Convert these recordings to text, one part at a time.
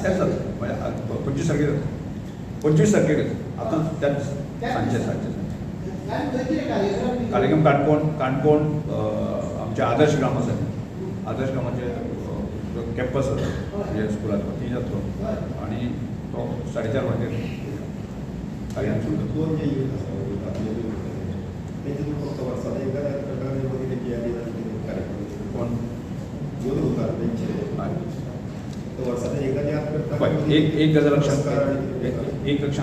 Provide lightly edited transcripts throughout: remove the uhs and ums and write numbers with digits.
त्याच म्हणजे 25 तारखेक आता त्याच सांचे कार्यक्रम काणकोण आमचे आदर्श ग्राम आसा आदर्श ग्रामाचे कॅम्पस आसा म्हणजे स्कुलात ती जातलो आनी तो 4:30 वरांचेर कार्यक्रम सुरू कोण एक गजाल लक्षात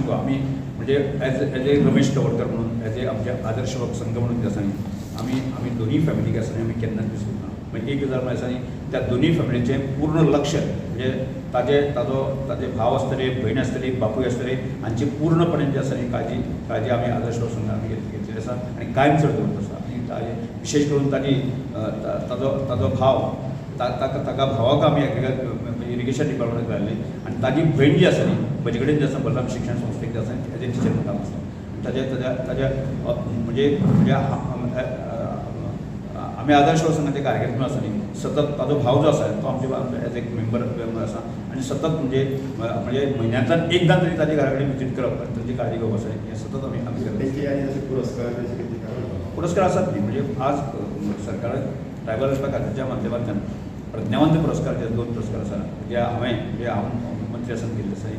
गो आमी म्हणजे एज ए रमेश तवडकर म्हणून एज ए आमचे आदर्श संघ म्हणून जे आसा न्ही आमी दोनी फॅमिलीक आसा आमी केन्नाच विसरूंक ना म्हणजे एक गजाल म्हळ्यार आसा न्ही त्या दोनी फॅमिलीचें पूर्ण लक्ष म्हणजे ताजे भाव आसतले भयण आसतली बापूय आसतले हांची पूर्णपणे जे आसा न्ही काळजी आमी आदर्श संघान आमी घेतलेली आसा आनी कायम चड दवरत आसा आनी ताजे विशेश करून ताजो भाव ताका भावाक आमी इरिगेशन डिपार्टमेंटाक घाल्ली आनी ताजी भयण जी आसा न्ही म्हजे कडेन जे आसा बलराम शिक्षण संस्थेक जे आसा एज ए टिचर म्हणून काम आसा ताज्या म्हणजे आमी आदर्श संघाचे कार्यक्रम आसा न्ही सतत ताजो भाव जो आसा तो आमचे एज ए मेंबर आसा आनी सतत म्हणजे म्हयन्यांतल्यान एकदां तरी ताजे घरा कडेन विजीट करप आनी ताची काळजी घेवप आसा हें सतत आमी करता पुरस्कार आसात न्ही म्हणजे आज सरकार ट्रायबल वेलफेअर खात्याच्या माध्यमांतल्यान प्रज्ञावंत पुरस्कार जे 2 पुरस्कार आसा जे हांव मंत्री आसतना दिल्ले आसा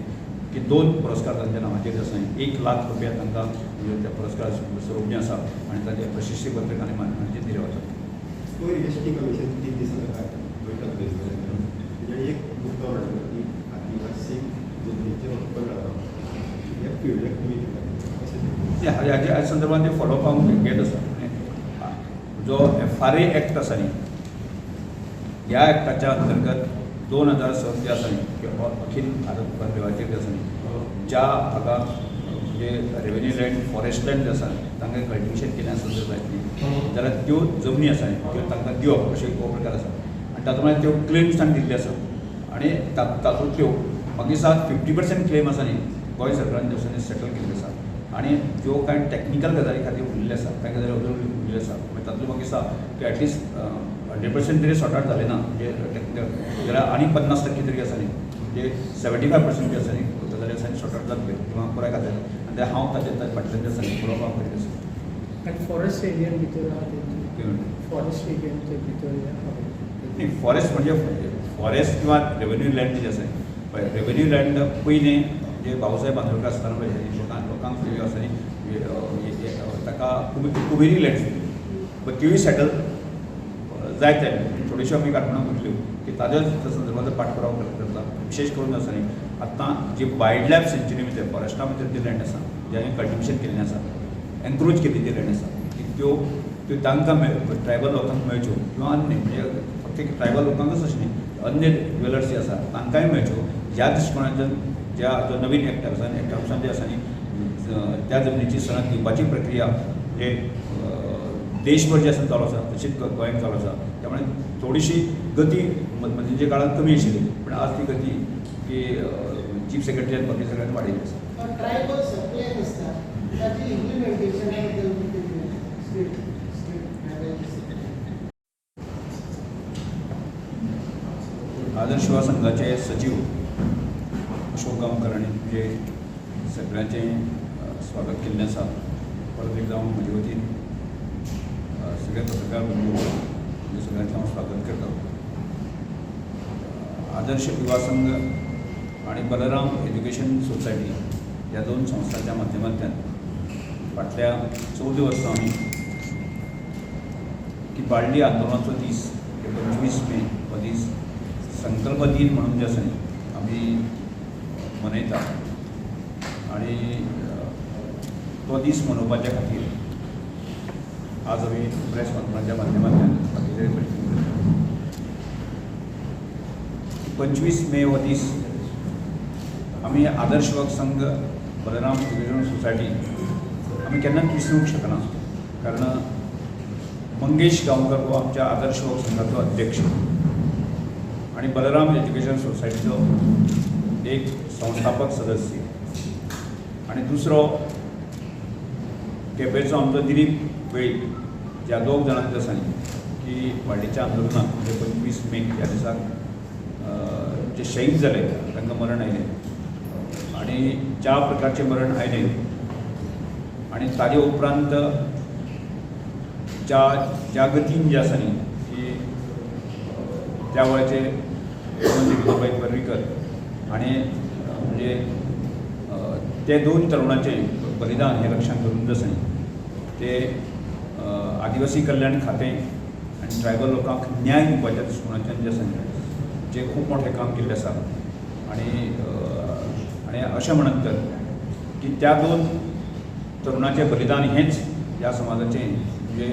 की 2 पुरस्कार तांच्या नांवाचेर आसा 1 लाख रुपया तांकां त्या पुरस्कार स्वरूप जें आसा आनी ताचे प्रशस्ती पत्रक आनी मानचे दिले वतात ह्या संदर्भात ते फॉलोअप हांव घेत आसा जो FRA एक्ट आसा न्ही ह्या एक्टाच्या अंतर्गत 2007 जे आसा न्ही अखिल भारत परिवाराचेर जे आसा न्ही ज्या भागात म्हणजे रेव्हेन्यू लँड फॉरेस्ट लँड जे आसा तांकां कल्टिवेशन केल्या संदर्भात न्ही जाल्यार त्यो जमनी आसा त्यो तांकां दिवप अशें एक प्रकार आसा आनी तातूंत मागीर त्यो क्लेम्स तांकां दिल्ले आसा आनी तातूंतल्यो मागीर 50% क्लेम आसा न्ही गोंय सरकारान जे आसा सेटल केल्ले आसा आनी ज्यो कांय टॅक्निकल गजाली खातीर उरलेले आसा कांय गजाली अजून उरलेले आसा मागीर तातूंत म्हाका दिसता की एटलिस्ट 100% तरी सॉर्ट आउट जालें ना म्हणजे टॅक्निकल जाल्यार आनी 50% तरी आसा न्ही म्हणजे 75% जे आसा न्ही गजाली आसा न्ही सॉर्ट आउट जातले किंवा पुराय खात्यान आनी ते हांव ताचे फाटल्यान जे आसा न्ही फॉलो काम करीत आसा आनी फॉरेस्ट एरियन भितर फॉरेस्ट एरियनचे भितर न्ही फॉरेस्ट म्हणजे फॉरेस्ट किंवा रेव्हेन्यू लँड जे आसा पळय रेव्हेन्यू लँड पयलीं जे भाऊसाहेब बांदोडकर आसतना पळय लोकांक फ्री आसा न्ही ताका कुबेरी लँड्स बट त्योय सेटल जायते थोड्योश्यो आमी काणकोणाक म्हटल्यो की ताज्या संदर्भांत पाठपुरावो करता विशेष करून आसा न्ही आतां जी वायल्ड लायफ सेंच्युरी भितर फॉरेस्टा भितर जी लँड आसा जे हांवें कल्टिवेशन केल्लें आसा एनक्रोच केल्ली जी लँड आसा की त्यो तांकां ट्रायबल लोकांक मेळच्यो किंवा अन्य म्हणजे फक्त ट्रायबल लोकांकच अशें न्ही अन्य ज्वेलर्स जे आसा तांकांय मेळच्यो ह्या दृश्टिकोनाच्यान जो नवीन एक्ट आसा एक्टानुसार जे आसा न्ही त्या जमनीची सनद दिवपाची प्रक्रिया जे देशभर जे आसा चालू आसा तशीच गोंयांत चालू आसा त्यामुळे थोडीशी गती मदींच्या काळात कमी आशिल्ली पण आज ती गती की चीफ सेक्रेटरी आनी बाकी सगळ्यांनी वाडयली आसा आदर्श युवा संघाचे सचिव अशोक गांवकर आनी तुजे सगळ्यांचें स्वागत केल्लें आसा परत एकदां हांव म्हजे वतीन सगळे पत्रकार बंधू सगळ्यांचें हांव स्वागत करता आदर्श युवा संघ आणि बलराम एज्युकेशन सोसायटी ह्या 2 संस्थांच्या माध्यमांतल्यान फाटल्या 14 वर्सां आमी की बाळ्ळी आंदोलनाचो दीस 25 मे हो दीस संकल्प दिन म्हणून जे आसा आमी मनयता आनी तो दीस मनोवपाच्या खातीर आज आमी प्रेस कॉन्फरन्सच्या माध्यमांतल्यान 25 मे हो दीस आमी आदर्श युवक संघ बलराम एज्युकेशन सोसायटी आमी केन्नाच विसरूंक शकना कारण मंगेश गांवकर हो आमच्या आदर्श युवक संघाचो अध्यक्ष आणि बलराम एज्युकेशन सोसायटीचो एक संस्थापक सदस्य आणि दुसरो केपेंचो आमचो दिलीप वेळीप ह्या 2 जाणांचो आसा की वाडीच्या आंदोलनात म्हणजे 25 मे ह्या दिसाक जे शहीद जाले तांकां मरण आयलें आनी ज्या प्रकारचे मरण आयलें आनी ताजे उपरांत ज्या गतीन जे आसा न्ही ती त्या वेळाचे मुख्यमंत्री विजयभाई पर्रीकर आनी म्हणजे ते दोन तरुणांचें बलिदान हें लक्षांत दवरून आसा न्ही ते आदिवासी कल्याण खातें आनी ट्रायबल लोकांक न्याय दिवपाच्या दृश्टिकोनाच्यान जें आसा न्ही जें खूब मोठें काम केल्लें आसा आनी अशें म्हणत तर की त्या दोन तरुणांचें बलिदान हेंच ह्या समाजाचें म्हणजे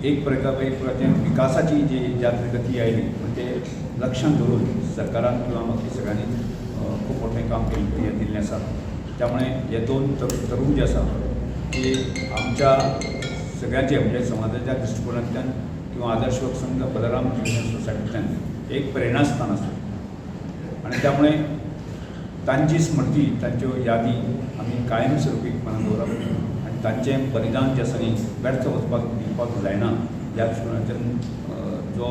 एक प्रकारचे विकासाची जी ज्या गती आयली ते लक्षांत दवरून सरकारान किंवा बाकी सगळ्यांनी खूब मोठें काम केल्लें दिल्लें आसा त्यामुळे हे दोन तरुण जे आसा की आमच्या सगळ्यांचे म्हणजे समाजाच्या दृश्टिकोनांतल्यान किंवा आदर्श संघ बलराम एज्युकेशन सोसायटींतल्यान एक प्रेरणास्थान आसा आनी त्यामुळे तांची स्मृती तांच्यो यादी आमी कायमस्वरुपी मनान दवरप आनी तांचें बलिदान जें आसा न्ही व्यर्थ वचपाक दिवपाक जायना ह्या दृश्टिकोनांतल्यान जो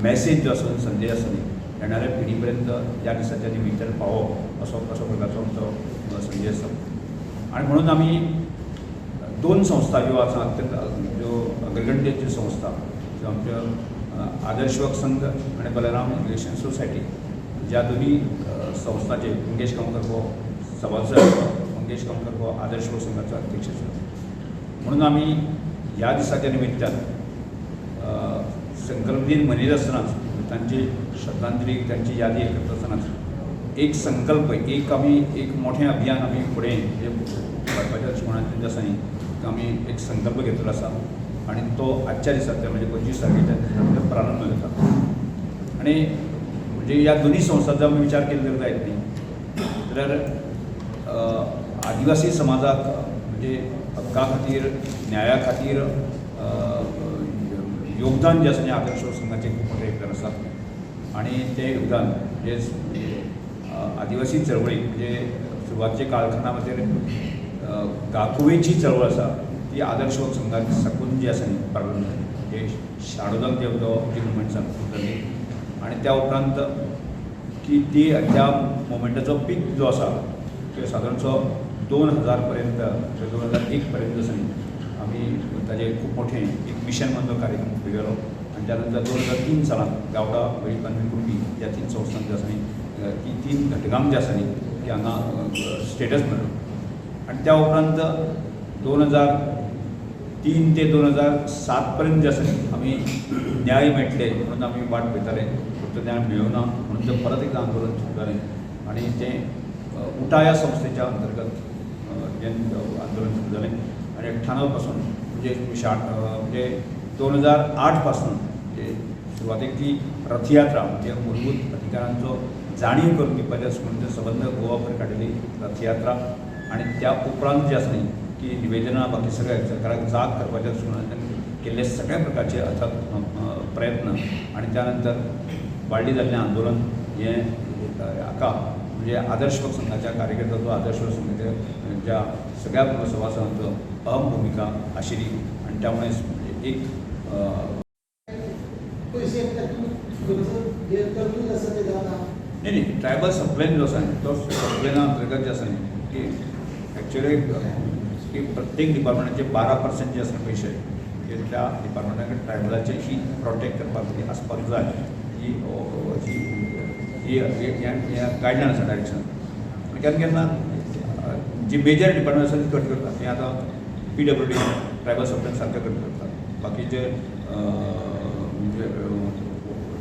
मॅसेज जो आसा संदेश आसा न्ही येणाऱ्या पिढी पर्यंत ह्या दिसाच्या निमित्तान पावोवप असो प्रकारचो आमचो संदेश आसा आनी म्हणून आमी दोन संस्था ज्यो आसा अत्यंत ज्यो अग्रगण्य संस्था ज्यो आमच्यो आदर्शवक संघ आनी बलराम एज्युकेशन सोसायटी ज्या दोनी संस्थांचे मंगेश गांवकर हो सभासद मंगेश गांवकर हो आदर्शवक संघाचो अध्यक्ष आसा म्हणून आमी ह्या दिसाच्या निमित्तान संकल्प दिन मनयत आसतनाच तांची श्रद्धांजली तांची यादी करत आसतनाच एक संकल्प एक मोठें अभियान आमी फुडें करपाच्या दृश्टिकोनांतल्यान जें आसा न्ही तो आमी एक संकल्प घेतलो आसा आनी तो आजच्या दिसांतल्यान म्हणजे 25 तारखेच्या दिसांतल्यान प्रारंभ जाता आनी म्हणजे ह्या दोनी संस्थांचो आमी विचार केलो जायत न्ही जाल्यार आदिवासी समाजाक म्हणजे हक्का खातीर न्याया खातीर योगदान जें आसा न्ही आदर्श संघाचें खूब मोठें योगदान आसा आनी तें योगदान म्हणजे आदिवासी चळवळीक म्हणजे सुरवातीच्या काळखंडा भितर गाकुवेची चळवळ आसा ती आदर्श संघाक साकून जी आसा न्ही प्रारंभ जाली हे शाडोदाक जे तो जी मुवमेंट साकून जाली आनी त्या उपरांत की ती त्या मुवमेंटाचो पीक जो आसा तो सादारणसो 2000 पर्यंत 2001 पर्यंत आसा न्ही आमी ताजें खूब मोठें एक मिशन म्हणून तो कार्यक्रम केलो आनी त्या नंतर 2003 सालांत गावडा वैपान कुणबी ह्या 3 संस्थांक जे आसा न्ही ती 3 घटकांक जे आसा न्ही की हांगा स्टेटस मेळ्ळो आनी त्या उपरांत 2003 ते 2007 पर्यंत जे आसा न्ही आमी न्याय मेळटले म्हणून आमी वाट पळयताले पूण तो न्याय मेळूना म्हणून ते परत एकदां आंदोलन सुरू जालें आनी तें उटा ह्या संस्थेच्या अंतर्गत आंदोलन सुरू जालें आनी 98 पासून म्हणजे 2008 पासून म्हणजे सुरवातेक ती रथयात्रा म्हणजे मूलभूत अधिकारांचो जाणीव करून दिवपाच्या दृश्टिकोनांतल्यान सबंद गोवाभर काडिल्ली रथयात्रा आनी त्या उपरांत जे आसा न्ही की निवेदनां बाकी सगळ्या सरकाराक जाग करपाच्या दृश्टिकोनांतल्यान केल्ले सगळ्या प्रकारचे अथक प्रयत्न आनी त्या नंतर वाडली जाल्लें आंदोलन हें हाका म्हणजे आदर्शवक संघाच्या कार्यकर्त्याचो आदर्शवक संघाच्या ज्या सगळ्या सभासदांचो अहम भूमिका आशिल्ली आनी त्यामुळे एक नाही ट्रायबल सबप्लॅन जो आसा तो सबप्लॅना अंतर्गत जे आसा न्ही की एक्चुअली की प्रत्येक डिपार्टमेंटाचे 12% जे आसा पयशे ते त्या डिपार्टमेंटाक ट्रायबलाचे ही प्रोटेक्ट करपाक आसपाक जाय ही गायडलायन आसा डायरेक्शन केन्ना केन्ना जी मेजर डिपार्टमेंट आसा ती कट करतात ते आतां PWD ट्रायबल सबप्लॅन सारकें कट करतात बाकीचे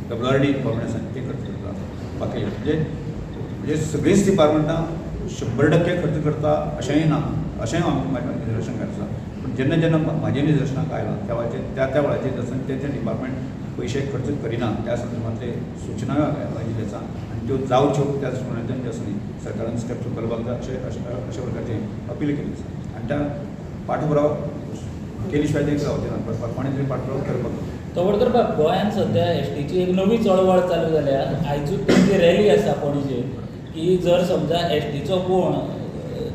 WRD डिपार्टमेंट आसा ते खर्च करतात बाकी म्हणजे सगळींच डिपार्टमेंटां 100% खर्च करता अशेंय ना अशेंय म्हाजें निदर्शन करता पूण जेन्ना जेन्ना म्हाजें निदर्शनाक आयलां त्या वेळाचेर जसं ते डिपार्टमेंट पयशे खर्च करिना त्या संदर्भांतले सूचना आयिल्ल्यो आसा आनी त्यो जावच्यो त्या दृश्टिकोनांतल्यान जे आसा न्ही सरकारान स्टेप्स उखलपाक जाय अशे प्रकारचे अपील केल्ली आसा आनी त्या पाठपुरावो केली शिवाय ते जावचें ना कोणें तरी पाठपुरावो करपाक खबर करपाक गोंयांत सद्या एसटीची एक नवी चळवळ चालू जाल्या आयजूच तेंची रॅली आसा पणजे की जर समजा एसटीचो कोण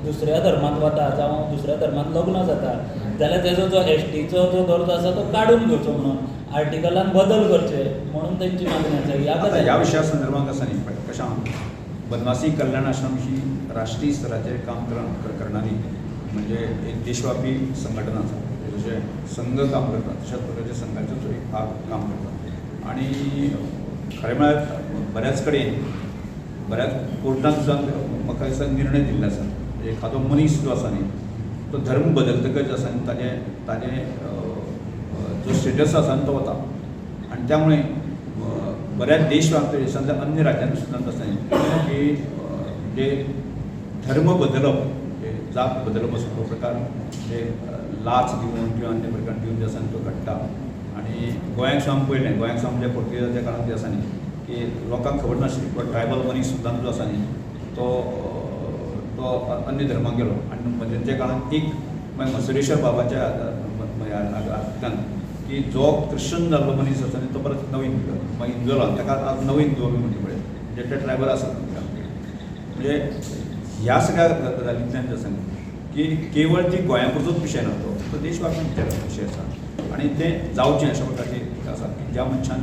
दुसऱ्या धर्मांत वता जावं दुसऱ्या धर्मांत लग्न जाता जाल्यार तेजो जो एसटीचो जो दर्जो आसा तो काडून घेवचो म्हणून आर्टिकलान बदल करचे म्हणून तांची मागणी आसा आता ह्या ह्या विशया संदर्भात आसा न्ही कशें आहा, बनवासी कल्याण आश्रम ही राष्ट्रीय स्तराचेर काम करणारी म्हणजे एक देशव्यापी संघटना आसा. जशें संघ काम करता तशाच प्रकारच्या संघाचो एक भाग काम करता. आणि खरें म्हळ्यार बऱ्याच कडेन बऱ्याच कोर्टान सुद्दां म्हाका दिसता निर्णय दिल्ले आसा. म्हणजे एखादो मनीस जो आसा न्ही तो धर्म बदलतकच आसा न्ही ताजे जो स्टेटस आसा न्ही तो वता. आणि त्यामुळे बऱ्याच देशांतल्या अन्य राज्यांत सुद्दां तशें की जे धर्म बदलप जात बदलप असो तो प्रकार म्हणजे लाच दिवन किंवा अन्य प्रकार दिवन जे आसा तो घडटा. आणि गोंयांक सुद्दां पयलें गोंयांक सुद्दां म्हणजे पोर्तुगेजाच्या काळांत जे आसा न्ही की लोकांक खबर नाशिल्ली पण ट्रायबल मनीस सुद्दां जो आसा न्ही तो अन्य धर्माक गेलो. आनी मध्यंतच्या काळांत एक मसुरेश्वर बाबाच्या हातूंतल्यान की जो क्रिश्चन जाल्लो मनीस आसा न्ही तो परत नवीन हिंदू जालो ताका आज नवीन हिंदू आमी म्हणटा पळय म्हणजे ते ट्रायबल आसा. म्हणजे ह्या सगळ्या गजालींतल्यान जे आसा की केवळ ती गोंयापुरतोच विशय ना तो देशव्यापी विशय आसा. आणि ते जावचें अशा प्रकारचे आसा की ज्या मनशान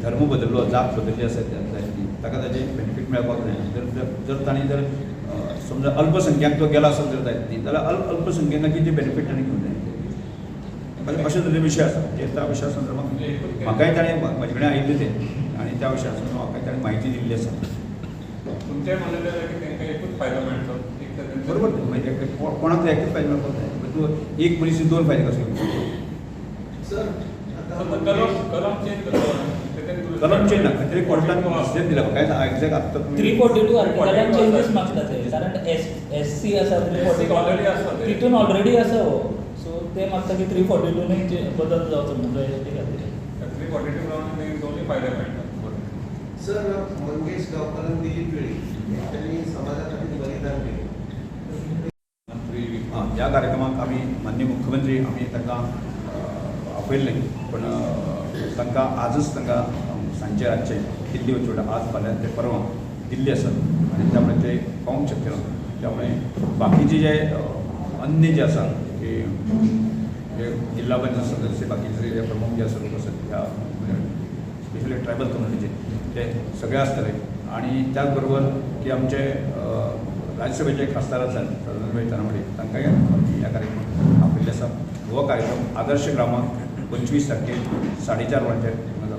धर्म बदललो जात बदलली आसा जायती ताका ताजें बेनिफीट मेळपाक जाय. जर ताणें जर समजा अल्पसंख्याक तो गेला आसत जर जायत न्ही जाल्यार अल्पसंख्याकांची ते बेनिफीट ताणें घेवंक जाय. अशे तरेचे विशय आसा जे त्या विशया संदर्भात म्हाकाय ताणें म्हाजे कडेन आयिल्ले ते आनी त्या विशया संदर्भात म्हाकाय ताणें म्हायती दिल्ली आसा. तुमचें म्हणलें की तांकां एकूच फायदो मेळटलो बरोबर म्हणजे कोणाक जाय एकूच फायदो मेळपाक जाय. तूं एक मनीस दोन फायदे कशे घेवचे. कलम चेंज ना तरी कोर्टान डिसिजन दिला काय एक्झॅक्ट आत्ता 342 आर्टिकलान चेंजीस मागता ते कारण SC आसा 342 ऑलरेडी आसा तितून ऑलरेडी आसा हो. सो ते मागता की 342 नी बदल जावचो म्हणून एसटी खातीर 342 प्रमाणे दोन्ही फायदे मेळटा. सर मंगेश गांवकारान दिलीप वेळी त्यांनी समाजा खातीर बलिदान केलें. ह्या कार्यक्रमाक आमी माननीय मुख्यमंत्री आमी तांकां आपयल्लें पण तांकां आजच तांकां सांजचे रातचे दिल्ली वचूं पडटा. आज फाल्यां ते परवां दिल्ली आसात आनी त्यामुळे ते पावूंक शक्य ना. त्यामुळे बाकीचे जे अन्य जे आसा की जे जिल्हा पंचायत सदस्य बाकीचे जे प्रमुख जे आसा लोक आसात ह्या स्पेशली ट्रायबल कम्युनिटीचे ते सगळे आसतले. आणि त्याचबरोबर की आमचे राज्यसभेचे खासदार आसात सदानंद तानावडे तांकांय ह्या कार्यक्रमाक आपयल्ले आसा. हो कार्यक्रम आदर्श ग्रामांत 25 तारखेर 4:30 वरांचेर जाता.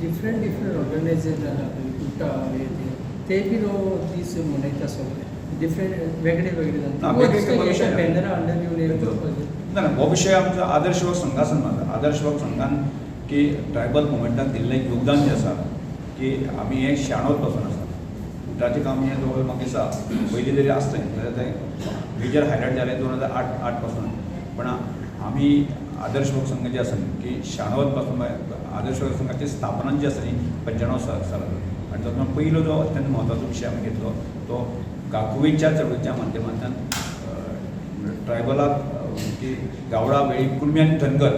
डिफरंट ऑर्गनायझेशन उठा ते बी दीस मनयता सगळे डिफरंट वेगळे बॅनरा अंडर ना हो विशय आमचो आदर्श युवक संघासन माझा. आदर्श युवक संघान की ट्रायबल मुवमेंटाक दिल्लें योगदान जें आसा की आमी हें शाणोत पासून आसा. उठाचें काम हें जवळ म्हाका दिसता पयलीं जरी आसलें जाल्यार तें मेजर हायलायट जालें 2008 पासून. पण आमी आदर्श युवक संघ जे आसा की शाणोत पासून आदर्श युवक संघाची स्थापना जी आसा न्ही 95 सालांत आनी तातूंत पयलो जो अत्यंत म्हत्वाचो विशय आमी घेतलो तो गाकुवेच्या चळवळीच्या माध्यमांतल्यान ट्रायबलाक की गावडा वेळी कुणबी आनी धनगर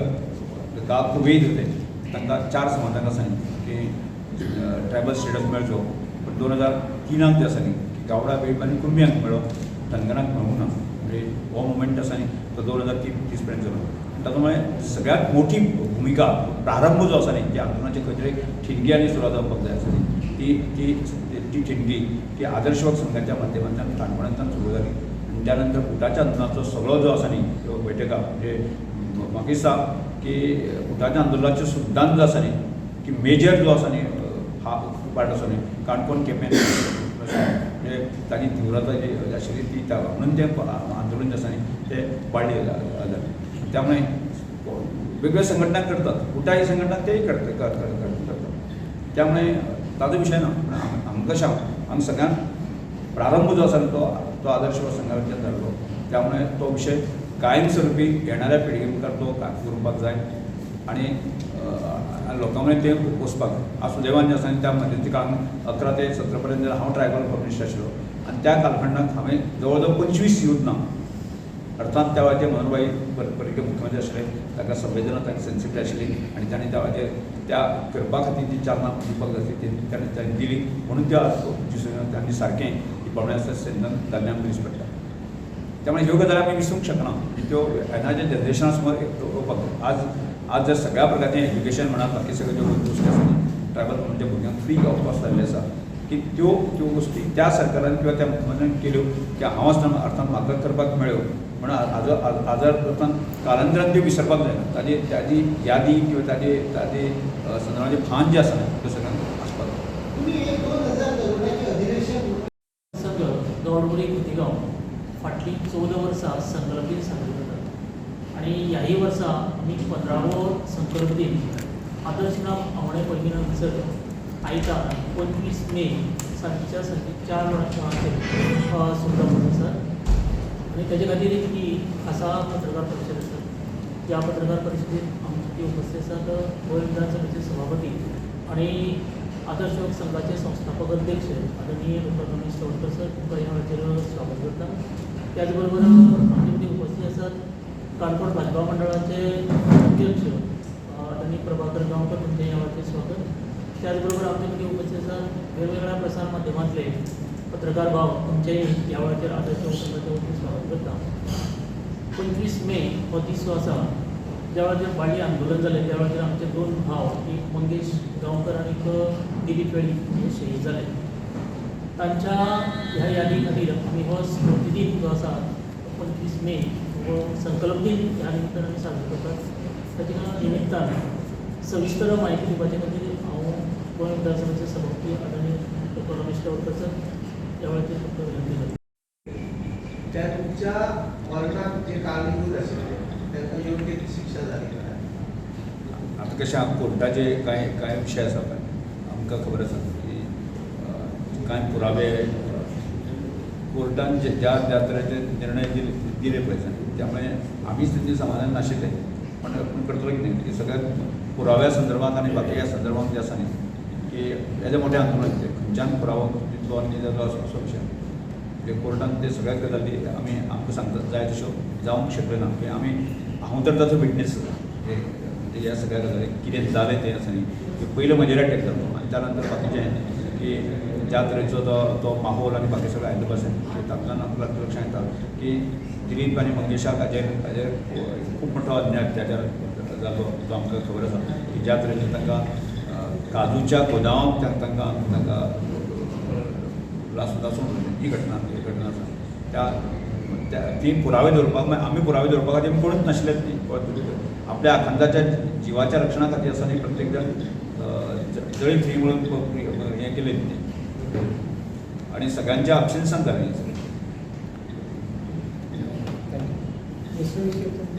गाकुवेद होते तांकां 4 समाजांक आसा की ट्रायबल स्टेटस मेळचो. पण 2003 जे आसा न्ही की गावडा वेळी आनी कुणब्यांक मेळ्ळो धनगरांक मेळूंक ना. म्हणजे हो मुवमेंट आसा न्ही तो 2030 पर्यंत जालो. तातूंत सगळ्यात मोठी भुमिका प्रारंभ जो आसा न्ही त्या आंदोलनाची खंय तरी ठिणगी आनी सुरवात जावपाक जाय आसा ती ठिणगी की आदर्श युवक संघाच्या माध्यमांतल्यान ल्हानपणांतल्यान सुरू जाली. आनी त्या नंतर उठाच्या आंदोलनाचो सगळो जो आसा न्ही तो बैठका म्हणजे म्हाका दिसता की उठाच्या आंदोलनाचें सिद्धांत जो आसा न्ही की मेजर जो आसा न्ही हा पार्ट आसा न्ही काणकोण केपें म्हणजे ताची तीव्रता जी आशिल्ली ती म्हणून तें आंदोलन जें आसा न्ही तें वाडलें जालें. त्यामुळे वेगवेगळ्या संघटना करतात उठाई संघटना तेही करतात. त्यामुळे ताजो विशय ना. पण आमकां कशें आमकां सगळ्यांक प्रारंभ जो आसा तो आदर्श संघाच्यान जाल्लो. त्यामुळे तो विशय कायमस्वरुपी येणाऱ्या पिळगे मुखार तो उरपाक जाय आनी लोकां मेरेन ते वचपाक जाय. आज सुदैवान जे आसा त्या मध्यंतरी काळांत 11 ते 17 पर्यंत हांव ट्रायबल कम्युनिस्ट आशिल्लो आनी त्या कालखंडांत हांवें जवळ जवळ 25 युद्ध ना अर्थात त्या वेळाचेर मनोहरभाई पर्रीकर मुख्यमंत्री आशिल्ले ताका संवेदना तांकां सेन्सिटीव आशिल्ली आनी ताणें त्या वेळाचेर त्या करपा खातीर जी चालना दिवपाक जाय ती ताणें दिली. म्हणून त्या तांणी सारकें प्रॉब्लेम आसता तेन्ना दादले आमकां दिश्टी पडटा त्यामुळे ह्यो गजाली आमी विसरूंक शकना म्हणजे त्यो येणाऱ्या जनरेशना समोर येवपाक जाय आज जर सगळ्या प्रकारचें एज्युकेशन म्हणा बाकी सगळ्यो ज्यो गोश्टी आसा ट्रायबल म्हणजे भुरग्यांक फ्री ऑफ कॉस्ट जाल्ले आसा की त्यो गोश्टी त्या सरकारान किंवा त्या मुख्यमंत्र्यान केल्यो की हांव आसतना अर्थान म्हाका करपाक मेळ्यो म्हणून हाजो अर्थान कालांतरान त्यो विसरपाक जायना ताजी यादी किंवा ताजे संदर्भाचें भान जें आसा त्यो सगळ्यांक आसपाक जाय तुम्ही 1-2,000 तरुणांचे अधिवेशन सगळं गौडबुडी खोतीगांव फाटली 14 वर्सां संकल्प दिन साजरे करतात आणि ह्याही वर्सा आमी 15वो संकल्प दिन आदर्श ग्राम आंवणे पैंगीण हांगसर आयतार 25 मे सांजेच्या 4 वरांचेर सुरू आसा आणि त्याच्या खातीर ही खासा पत्रकार परिशद आसा त्या पत्रकार परिशदेत आमचे उपस्थित आसात गोंय विधानसभेचे सभापती आणि आदर्श योग संघाचे संस्थापक अध्यक्ष आदरणीय डॉक्टर रमेश चौडकर सर तुमकां ह्या वेळाचेर स्वागत करता त्याचबरोबर आमचे मदीं उपस्थित आसात काणकोण भाजपा मंडळाचे अध्यक्ष आदरणीय प्रभाकर गांवकर तुमचें ह्या वेळाचेर स्वागत त्याचबरोबर आमचे मदीं उपस्थित आसात वेगवेगळ्या प्रसार माध्यमांतले पत्रकार भाव तुमचे ह्या वेळाचेर आदर्श योग संघाचे वतीन स्वागत करता 25 मे हो दीस जो आसा ज्या वेळाचेर बाळी आंदोलन जालें त्या वेळाचेर आमचे 2 भाव एक मंगेश गांवकर आनी दिलीप वेळी हे शहीद जाले तांच्या ह्या यादी खातीर आमी हो स्मृती दिन जो आसा 25 मे हो संकल्प दिन ह्या निमित्तान आमी साजरो करतात ताच्या निमित्तान सविस्तर म्हायती दिवपाचे खातीर हांव गोंय विधानसभेचे सभापती आदरणीय डॉक्टर रमेश चौडकर सर ह्या वेळाचेर फक्त विनंती करता त्या तुमच्या मरणात जे कारणीभूत आशिल्ले त्यांना योग्य ती शिक्षा झाली काय आता कशें कोर्टाचे कांय विशय आसा पळय आमकां खबर आसा की कांय पुरावे कोर्टान ज्या तरेचे निर्णय दिले पळय त्यामुळे आमीच तेंचे समाधान नाशिल्ले पण करतलो कितें की सगळ्या पुराव्या संदर्भात आनी बाकी ह्या संदर्भात जे आसा न्ही की हेजें मोठें आंदोलन खंयच्यान पुरावो दितलो आनी जालो असो विशय म्हणजे कोर्टान ते सगळ्या गजाली आमी आमकां सांगता जाय तश्यो जावंक शकल्यो ना की आमी हांव तर ताचो विटनेस ह्या सगळ्या गजाली कितें जालें तें आसा न्ही की पयलो म्हजेर अटॅक जालो आनी त्या नंतर बाकीचें की ज्या तरेचो तो माहोल आनी बाकी सगळें आयिल्लो आसा तातूंतल्यान आमकां लक्षांत येता की दिलीप आनी मंगेशाक हाजेर खूब मोठो अन्याय अत्याचार जालो तो आमकां खबर आसा की ज्या तरेन तांकां काजूच्या गोदामांत तांकां लासून ही घटना आसा त्या ती पुरावे दवरपाक आमी पुरावे दवरपा खातीर कोणूच नाशिल्लेच न्ही आपल्या आखंदाच्या जिवाच्या रक्षणा खातीर आसा न्ही प्रत्येक जण जळी फ्री म्हणून हें केलें न्ही आनी सगळ्यांच्या अक्षिंसान जालें दुसरे विषय